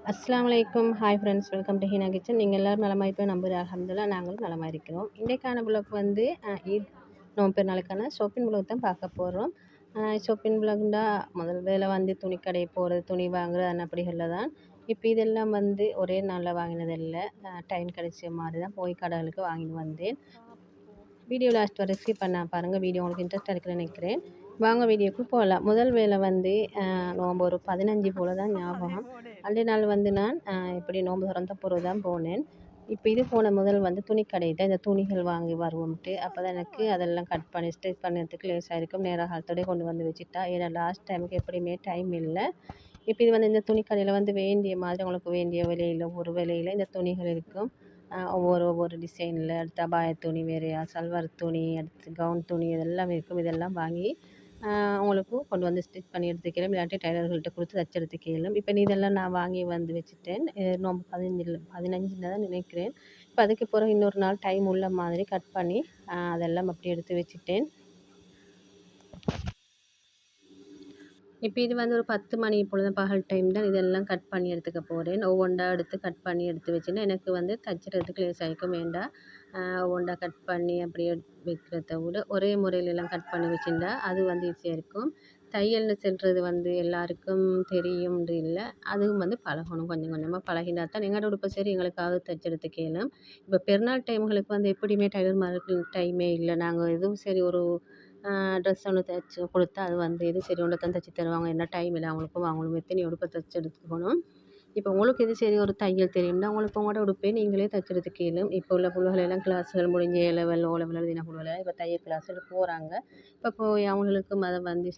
அஸ்ஸலாமு அலைக்கும். Hi friends, welcome to Heena kitchen. நீங்கள் எல்லோரும் நலமா இருப்பேன் நம்புகிறேன். அல்ஹம்துலில்லாஹ் நாங்களும் நலமா இருக்கிறோம். இன்றைக்கான புலாக் வந்து ஈத் நோம்பு பெருநாளுக்கான ஷாப்பிங் புலாக் தான் பார்க்க போகிறோம். ஷாப்பிங் புலாக்னா முதல் வேலை வந்து துணிக்கடை போகிறது, துணி வாங்குறது அப்படிகளில் தான். இப்போ இதெல்லாம் வந்து ஒரே நாளில் வாங்கினதில்லை, டைம் கிடைச்ச மாதிரி தான் போய் கடைகளுக்கு வாங்கிட்டு வந்தேன். வீடியோ லாஸ்ட் வரை ஸ்கிப் பண்ண பாருங்கள். வீடியோ உங்களுக்கு இன்ட்ரெஸ்ட்டாக இருக்குன்னு நினைக்கிறேன். வாங்க வீடியோக்கு போகலாம். முதல் வேலை வந்து நோம்பு ஒரு 15 போல் தான் ஞாபகம். அன்றைய நாள் வந்து நான் இப்படி நோம்பு திறந்த பிறகு தான் போனேன். இப்போ இது போன முதல் வந்து துணிக்கடை தான் இந்த துணிகள் வாங்கி வருவோம்ட்டு. அப்போ தான் எனக்கு அதெல்லாம் கட் பண்ணி ஸ்டிச் பண்ணுறதுக்கு லேஸாக இருக்கும். நேராக காலத்தோடய கொண்டு வந்து வச்சுட்டா, ஏன்னா லாஸ்ட் டைமுக்கு எப்படியுமே டைம் இல்லை. இப்போ இது வந்து இந்த துணிக்கடையில் வந்து வேண்டிய மாதிரி உங்களுக்கு வேண்டிய விலையில் ஒரு விலையில் இந்த துணிகள் இருக்கும். ஒவ்வொரு டிசைனில், அடுத்து அபாய துணி வேறையா, சல்வார் துணி, அடுத்து கவுன் துணி இதெல்லாம் இருக்கும். இதெல்லாம் வாங்கி அவங்களுக்கு கொண்டு வந்து ஸ்டிச் பண்ணி எடுத்துக்கலாம், இல்லாட்டி டைலர்கள்ட்ட கொடுத்து தச்சு எடுத்துக்கலாம். இப்போ இதெல்லாம் நான் வாங்கி வந்து வச்சுட்டேன். நோம்பு 15 தான் நினைக்கிறேன். இப்போ அதுக்கு பிறகு இன்னொரு நாள் டைம் உள்ள மாதிரி கட் பண்ணி அதெல்லாம் அப்படி எடுத்து வச்சுட்டேன். இப்போ இது வந்து ஒரு 10 மணி பொழுது பகல் டைம் தான். இதெல்லாம் கட் பண்ணி எடுத்துக்க போகிறேன். ஒவ்வொன்றா எடுத்து கட் பண்ணி எடுத்து வச்சுன்னா எனக்கு வந்து தைக்கிறதுக்கு லேசாயிருக்கும். வேண்டாம் ஒவ்வொன்றா கட் பண்ணி அப்படியே வைக்கிறத விட ஒரே முறையிலலாம் கட் பண்ணி வச்சுருந்தா அது வந்து ஈஸியாக இருக்கும். தையல்னு சொல்கிறது வந்து எல்லாருக்கும் தெரியும்னு இல்லை, அதுவும் வந்து பழகணும். கொஞ்சம் கொஞ்சமாக பழகினா தான் எங்களோட உடுப்பை சரி எங்களுக்காக தைச்செடுத்துக்க இயலும். இப்போ பெருநாள் டைம்களுக்கு வந்து எப்படியுமே டைலர்மார்களுக்கு டைமே இல்லை. நாங்கள் எதுவும் சரி ஒரு ட்ரெஸ் ஒன்று தைச்சி கொடுத்தா அது வந்து இது சரி ஒன்று தான் தைச்சி தருவாங்க. என்ன டைம் இல்லை அவங்களுக்கும், அவங்களும் எத்தனை உடுப்பை தைச்சி எடுத்துக்கணும். இப்போ உங்களுக்கு எது சரி ஒரு தையல் தெரியும்னா உங்களுக்கு உங்களோட உடுப்பை நீங்களே தைச்சி எடுத்துக்க இயலும். இப்போ உள்ள புள்ளைகள் எல்லாம் கிளாஸ்கள் முடிஞ்சு A லெவல் O லெவல் எழுதின புள்ளைகள் இப்போ தையல் கிளாஸுக்கு போகிறாங்க. இப்போ போய் அவங்களுக்கும் அதை வந்து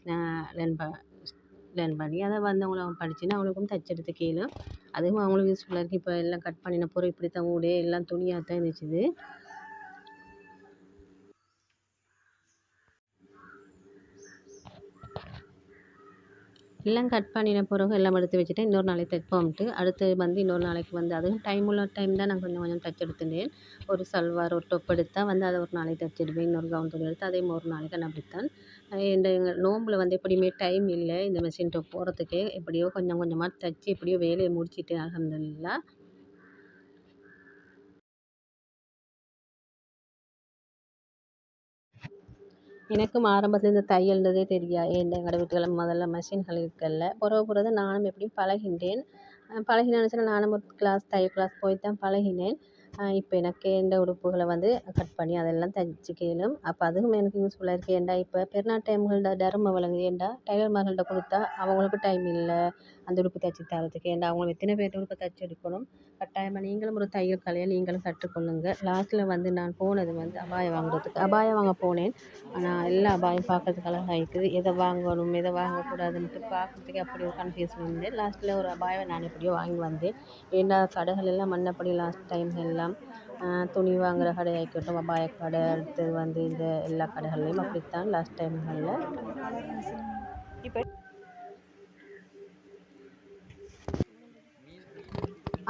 லேர்ன் பண்ணி அதை வந்து அவங்கள படிச்சுன்னா அவங்களுக்கும் தைச்சி எடுத்துக்க இயலும். அதுவும் அவங்களுக்கு யூஸ்ஃபுல்லாக இருக்குது. இப்போ எல்லாம் கட் பண்ணின பொருள் இப்படி தான் ஊடே எல்லாம் துணியாக தான் இருந்துச்சு. எல்லாம் கட் பண்ணின பிறகு எல்லாம் எடுத்து வச்சுட்டு இன்னொரு நாளைக்கு தைப்போம்ட்டு அடுத்து வந்து இன்னொரு நாளைக்கு வந்து அதுவும் டைம் உள்ள டைம் தான் நான் கொஞ்சம் கொஞ்சம் தைச்சி எடுத்துட்டேன். ஒரு சல்வார் ஒரு டொப் எடுத்தால் வந்து அதை ஒரு நாளைக்கு தைச்சிடுவேன். இன்னொரு கவுன் துணி எடுத்து அதையும் ஒரு நாளைக்கு நான் அப்படித்தான். எங்கள் நோம்பில் வந்து எப்படியுமே டைம் இல்லை இந்த மிஷின் டொப் போகிறதுக்கே. எப்படியோ கொஞ்சம் கொஞ்சமாக தைச்சி எப்படியோ வேலையை முடிச்சிட்டேன் அல்ஹம்துலில்லாஹ். எனக்கும் ஆரம்பத்தில் இந்த தையல்ன்றதே தெரியாது. எங்களோட வீட்டுகளில் முதல்ல மிஷின்கள் இருக்கல. பிறகு தான் நானும் எப்படியும் பழகின்றேன். பழகினேன்னு நானும் ஒரு தையல் கிளாஸ் போய் தான் பழகினேன். இப்போ எனக்கு எந்த உடுப்புகளை வந்து கட் பண்ணி அதெல்லாம் தைச்சிக்க இயலும். அப்போ அதுவும் எனக்கு யூஸ்ஃபுல்லாக இருக்குது. ஏன்டா இப்போ பெருநாள் டைம்களில் தர்மம் வழங்குது. ஏன்டா டைலர்மார்கள்ட்ட கொடுத்தா அவங்களுக்கு டைம் இல்லை அந்த உடுப்பு தைச்சி தரத்துக்கு. ஏன்டா அவங்களுக்கு எத்தனை பேர் உடுப்பை தைச்சி எடுக்கணும். கட்டாயமாக நீங்களும் ஒரு தையல் கலையை நீங்களும் கற்றுக்கொள்ளுங்க. லாஸ்ட்டில் வந்து நான் போனது வந்து அபாயம் வாங்குறதுக்கு. அபாயம் வாங்க போனேன். ஆனால் எல்லா அபாயம் பார்க்கறதுக்கு அழகாக இருக்குது. எதை வாங்கணும் எதை வாங்கக்கூடாதுன்ட்டு பார்க்குறதுக்கே அப்படி ஒரு கன்ஃபியூஷன் இருந்தேன். லாஸ்ட்டில் ஒரு அபாயம் நான் எப்படியோ வாங்கி வந்தேன். ஏன்னா கடைகள் எல்லாம் மன்னபடி லாஸ்ட் டைம் எல்லாம் துணி வாங்குகிற கடையாக இருக்கட்டும், அபாய கடை, அடுத்தது வந்து இந்த எல்லா கடைகள்லையும் அப்படித்தான் லாஸ்ட் டைம்களில்.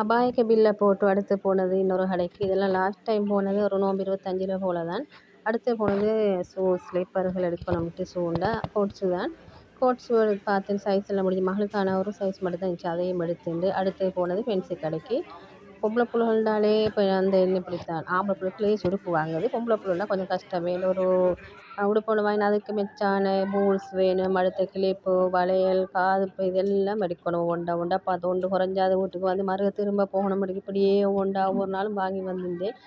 அபாயக்கு பில்லை போட்டு அடுத்து போனது இன்னொரு கடைக்கு. இதெல்லாம் லாஸ்ட் டைம் போனது ஒரு நோம்பு 25 போல் தான். அடுத்து போனது ஸ்லீப்பர்கள் எடுக்கணும்ட்டு ஷூண்டா கோட்ஸு தான். கோட் ஷூ பார்த்தேன். சைஸ் எல்லாம் முடிஞ்சு மகளுக்கான ஒரு சைஸ் மட்டும் தான் இருந்துச்சு, அதையும் எடுத்துட்டு அடுத்து போனது ஃபென்சி கடைக்கு. பொம்பளை புள்ளைகள்னாலே இப்போ அந்த இப்படித்தான். ஆம்பளை பிள்ளைக்கு லேஸ் உடுப்பு வாங்குது, பொம்பளை பிள்ளைனா கொஞ்சம் கஷ்டமே. ஒரு உடுப்பு ஒன்று வாங்கினா அதுக்கு மெச்சான பூல்ஸ் வேணும், அடுத்த கிளிப்பு, வளையல், காதுப்பு இதெல்லாம் எடுக்கணும். ஒண்டா பார்த்து ஒன்று குறைஞ்சாத வீட்டுக்கு வந்து மறுக திரும்ப போகணும். இப்படியே ஒவ்வொரு நாளும் வாங்கி வந்திருந்தேன்.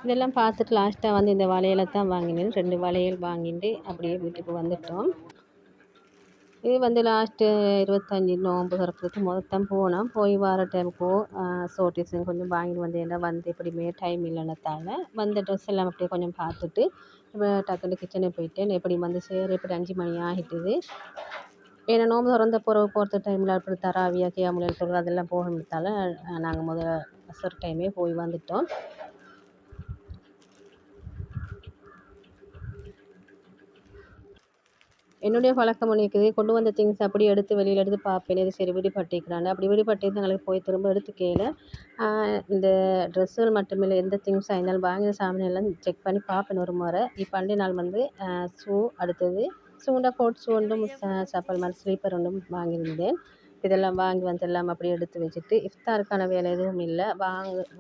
இதெல்லாம் பார்த்துட்டு லாஸ்ட்டாக வந்து இந்த வளையலை தான் வாங்கினேன். 2 வளையல் வாங்கிட்டு அப்படியே வீட்டுக்கு வந்துட்டோம். இது வந்து லாஸ்ட்டு 25 நோம்பு திறக்கிறதுக்கு முதத்தான் போனோம். போய் வர டைமுக்கு சோட்டிஸும் கொஞ்சம் வாங்கிட்டு வந்தேன்டா. வந்து எப்படியுமே டைம் இல்லைன்னதால வந்த ட்ரெஸ் எல்லாம் அப்படியே கொஞ்சம் பார்த்துட்டு டக்குனு கிச்சனுக்கு போயிட்டேன். எப்படி வந்து சேர எப்படி 5 மணி ஆகிட்டுது. ஏன்னா நோம்பு திறந்த போகிற டைமில் அப்படி தராவியா கியாமுல் சொல்கிறது அதெல்லாம் போகணுத்தால நாங்கள் முதல்ல அசர் டைமே போய் வந்துட்டோம். என்னுடைய பழக்கம் ஒன்று இருக்குது. கொண்டு வந்த திங்ஸ் அப்படியே எடுத்து வெளியில் எடுத்து பார்ப்பேன். இது சரி விடுபட்டிருக்கிறான்னு. அப்படி விடுபட்டிருந்து எங்களுக்கு போய் திரும்ப எடுத்துக்கையில இந்த ட்ரெஸ்ஸுகள் மட்டுமில்லை, எந்த திங்ஸாக இருந்தாலும் வாங்கின சாமான் எல்லாம் செக் பண்ணி பார்ப்பேன் ஒரு முறை. இப்போ அன்றைய நாள் வந்து ஷூ, அடுத்தது ஷூண்டா கோட் ஷூ ஒன்றும் சப்பல் மாதிரி ஸ்லீப்பர் ஒன்றும் வாங்கியிருந்தேன். இதெல்லாம் வாங்கி வந்து எல்லாம் அப்படியே எடுத்து வச்சுட்டு இஃப்தாருக்கான வேலை எதுவும் இல்லை.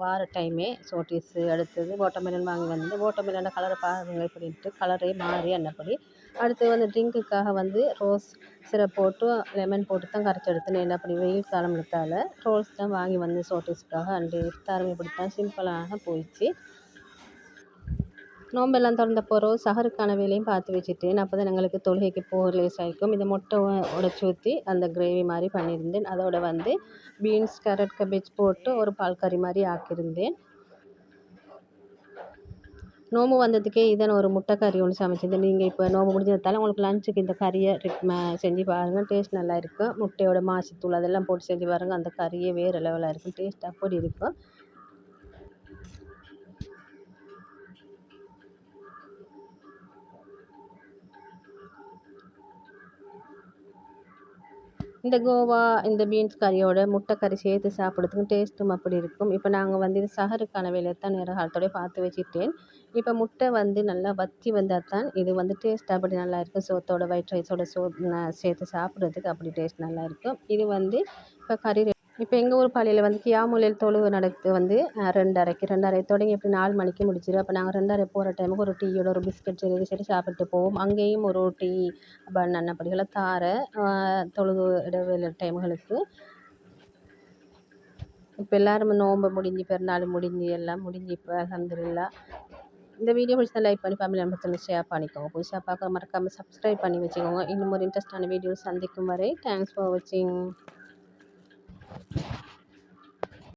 வார டைமே சோட்டீஸு, அடுத்தது வாட்டர்மெலன் வாங்கி வந்து வாட்டர்மெலனை கலரை பாருங்கள் அப்படின்ட்டு கலரே மாறி அன்னப்படி. அடுத்து வந்து ட்ரிங்க்குக்காக வந்து ரோஸ் சிரப் போட்டு லெமன் போட்டு தான் கரைச்சி எடுத்தேன். என்ன அப்படி வெயில் காலம் எடுத்தால் ரோஸ் தான் வாங்கி வந்து சோட்டீஸ்க்காக. அண்டு இஃப்தாரும் இப்படித்தான் சிம்பிளாக போயிடுச்சு. நோம்பெல்லாம் திறந்த பிறகு சஹருக்கான வேலையும் பார்த்து வச்சுட்டேன். அப்போ தான் எங்களுக்கு தொழுகைக்கு போக லேஸ் ஆகிக்கும். இதை முட்டை உடைச்சி ஊற்றி அந்த கிரேவி மாதிரி பண்ணியிருந்தேன். அதோட வந்து பீன்ஸ், கேரட், கபேஜ் போட்டு ஒரு பால் கறி மாதிரி ஆக்கியிருந்தேன். நோம்பு வந்ததுக்கே இதன் ஒரு முட்டை கறி ஒன்று சமைச்சிருந்தேன். நீங்கள் இப்போ நோம்பு முடிஞ்சதால உங்களுக்கு லஞ்சுக்கு இந்த கறியை செஞ்சு பாருங்கள். டேஸ்ட் நல்லா இருக்கும். முட்டையோட மாசித்தூள் அதெல்லாம் போட்டு செஞ்சு பாருங்கள். அந்த கறியே வேறு லெவலாக இருக்கும். டேஸ்ட் அப்படி இருக்கும். இந்த கோவா, இந்த பீன்ஸ் கறியோட முட்டை கறி சேர்த்து சாப்பிட்றதுக்கும் டேஸ்ட்டும் அப்படி இருக்கும். இப்போ நாங்கள் வந்து இது சஹருக்கான வேலையை தான் நேர காலத்தோடய பார்த்து வச்சுட்டேன். இப்போ முட்டை வந்து நல்லா வற்றி வந்தால் தான் இது வந்து டேஸ்ட் அப்படி நல்லா இருக்கும். சோத்தோட ஒயிட் ரைஸோட சேர்த்து சாப்பிட்றதுக்கு அப்படி டேஸ்ட் நல்லா இருக்கும். இது வந்து இப்போ கறி இப்போ எங்கள் ஊர் பள்ளியில் வந்து கியாமுல்லைல் தொழுகை நடக்குது வந்து 2:30 தொடங்கி எப்படி 4 மணிக்கு முடிச்சிடும். அப்போ நாங்கள் 2:30 போகிற டைமுக்கு ஒரு டீயோட ஒரு பிஸ்கட் சரி சாப்பிட்டு போவோம். அங்கேயும் ஒரு டீ பன் அன்னப்படிகளை தார தொழுகை இடைவேளை டைம்களுக்கு. இப்போ எல்லாரும் நோன்பு முடிஞ்சு பெருநாள் முடிஞ்சு எல்லாம் முடிஞ்சு இப்போ அல்ஹம்துலில்லாஹ். இந்த வீடியோ பிடிச்சா லைக் பண்ணி ஃபேமிலி மெம்பர்ஸ் ஷேர் பண்ணிக்கோங்க. புதுசாக பார்க்க மறக்காமல் சப்ஸ்கிரைப் பண்ணி வச்சுக்கோங்க. இன்னும் ஒரு இன்ட்ரெஸ்டான வீடியோ சந்திக்கும் வரை தேங்க்ஸ் ஃபார் வாட்சிங்.